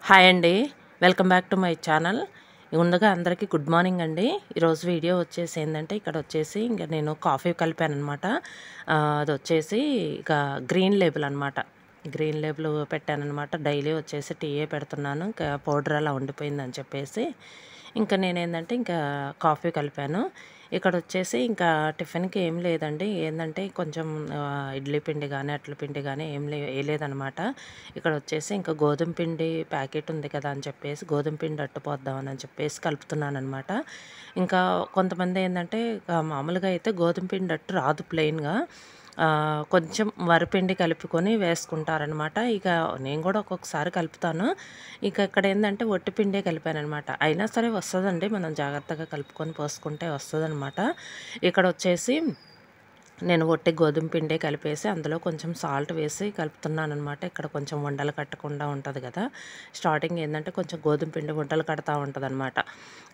Hi అండి. Welcome back to my channel. ముందుగా అందరికీ గుడ్ మార్నింగ్ అండి. ఈరోజు వీడియో వచ్చేసి ఏంటంటే ఇక్కడ వచ్చేసి ఇంకా నేను కాఫీ కలిపాననమాట. అది వచ్చేసి ఇక గ్రీన్ లేబుల్ అనమాట. గ్రీన్ లేబుల్ పెట్టాననమాట. డైలీ వచ్చేసి టీయే పెడుతున్నాను. ఇంకా పౌడర్ అలా ఉండిపోయిందని చెప్పేసి ఇంకా నేనేందంటే ఇంకా కాఫీ కలిపాను. ఇక్కడొచ్చేసి ఇంకా టిఫిన్‌కి ఏం లేదండి. ఏందంటే కొంచెం ఇడ్లీ పిండి గానీ, అట్ల పిండి గానీ ఏయలేదనమాట. ఇక్కడొచ్చేసి ఇంకా గోధుమ పిండి ప్యాకెట్ ఉంది కదా అని చెప్పేసి గోధుమ పిండి అట్టు పోద్దామని చెప్పేసి కలుపుతున్నాననమాట. ఇంకా కొంతమంది ఏందంటే మామూలుగా అయితే గోధుమ పిండి అట్టు రాదు ప్లెయిన్‌గా. కొంచెం వరిపిండి కలుపుకొని వేసుకుంటారనమాట. ఇక నేను గూడా ఒక్కొక్కసారి కలుపుతాను. ఇక ఇక్కడేందంటే ఒట్టి పిండే కలిపాననమాట. అయినా సరే వస్తదండి. మనం జాగ్రత్తగా కలుపుకొని పోసుకుంటే వస్తదనమాట. ఇక్కడొచ్చేసి నేను ఒట్టి గోధుమ పిండే కలిపేసి అందులో కొంచెం సాల్ట్ వేసి కలుపుతున్నాననమాట. ఇక్కడ కొంచెం ఉండలు కట్టకుండా ఉంటది గదా! స్టార్టింగ్ ఏందంటే కొంచెం గోధుమ పిండి ఉండలు కడతా ఉంటదనమాట.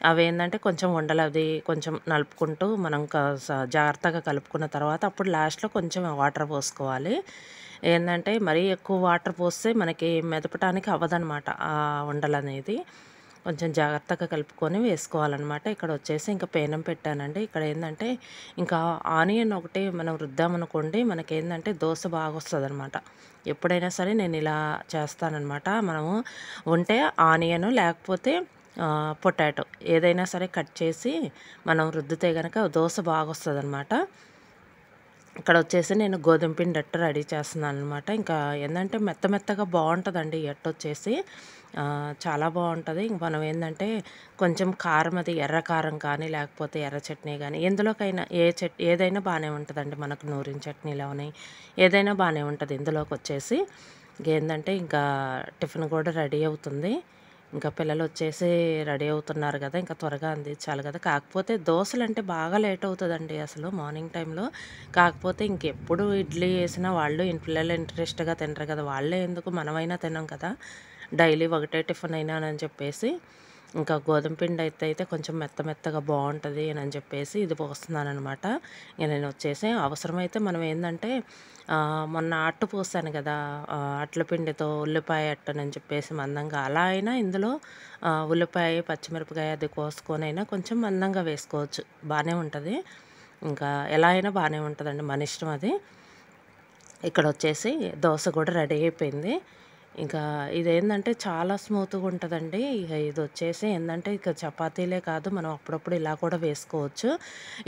అవేందంటే కొంచెం ఉండలది కొంచెం నలుపుకుంటూ మనం జాగ్రత్తగా కలుపుకున్న తర్వాత అప్పుడు లాస్ట్‌లో కొంచెం వాటర్ పోసుకోవాలి. ఏందంటే మరీ ఎక్కువ వాటర్ పోస్తే మనకి మెదపటానికి అవ్వదనమాట ఆ ఉండలనేది. కొంచెం జాగ్రత్తగా కలుపుకొని వేసుకోవాలనమాట. ఇక్కడొచ్చేసి ఇంకా పేనం పెట్టానండి. ఇక్కడేందంటే ఇంకా ఆనియన్ ఒకటి మనం రుద్దామనుకోండి మనకేందంటే దోస బాగొస్తదనమాట. ఎప్పుడైనా సరే నేనిలా చేస్తాననమాట. మనము ఉంటే ఆనియను లేకపోతే పొటాటో ఏదైనా సరే కట్ చేసి మనం రుద్దితే గనక దోస బాగొస్తదనమాట. ఇక్కడొచ్చేసి నేను గోధుమ పిండి అట్టు రెడీ చేస్తున్నాననమాట. ఇంకా ఏందంటే మెత్తగా బావుంటదండి ఈ అట్టొచ్చేసి. చాలా బావుంటది. ఇంక మనం ఏందంటే కొంచెం కారం అది ఎర్ర కారం కానీ, లేకపోతే ఎర్ర చట్నీ గానీ ఎందులోకైనా ఏదైనా బానే ఉంటదండి. మనకు నూరిన చట్నీలోని ఏదైనా బానే ఉంటది ఇందులోకొచ్చేసి. ఇంకేందంటే ఇంకా టిఫిన్ గూడా రెడీ అవుతుంది. ఇంకా పిల్లలొచ్చేసి రెడీ అవుతున్నారు గదా! ఇంకా త్వరగా అందించాలి గదా! కాకపోతే దోసలంటే బాగా లేట్ అవుతదండి అసలు మార్నింగ్ టైంలో. కాకపోతే ఇంకెప్పుడు ఇడ్లీ ఏసినా వాళ్ళు పిల్లలు ఇంట్రెస్ట్‌గా తినరు కదా! వాళ్ళే ఎందుకు మనమైనా తినం కదా! డైలీ ఒకటే టిఫిన్ అయినానని చెప్పేసి ఇంకా గోధుమ పిండి అయితే కొంచెం మెత్తగా బావుంటది అని చెప్పేసి ఇది పోస్తున్నాననమాట. ఇక నేనొచ్చేసి అవసరమైతే మనం ఏందంటే మొన్న అట్టు పోసాను గదా! అట్ల పిండితో ఉల్లిపాయ అట్టనని చెప్పేసి మందంగా అలా అయినా ఇందులో ఉల్లిపాయ, పచ్చిమిరపకాయ అది కోసుకొనైనా కొంచెం మందంగా వేసుకోవచ్చు. బానే ఉంటది. ఇంకా ఎలా అయినా బానే ఉంటదండి. మన ఇష్టం అది. ఇక్కడొచ్చేసి దోస గూడా రెడీ అయిపోయింది. ఇంకా ఇదేందంటే చాలా స్మూత్‌గా ఉంటదండి. ఇక ఇదొచ్చేసి ఏందంటే ఇక చపాతీలే కాదు మనం అప్పుడప్పుడు ఇలా కూడా వేసుకోవచ్చు.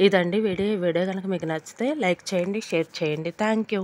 ఇదండి వీడియో. ఈ వీడియో గనక మీకు నచ్చితే లైక్ చేయండి, షేర్ చేయండి. Thank you.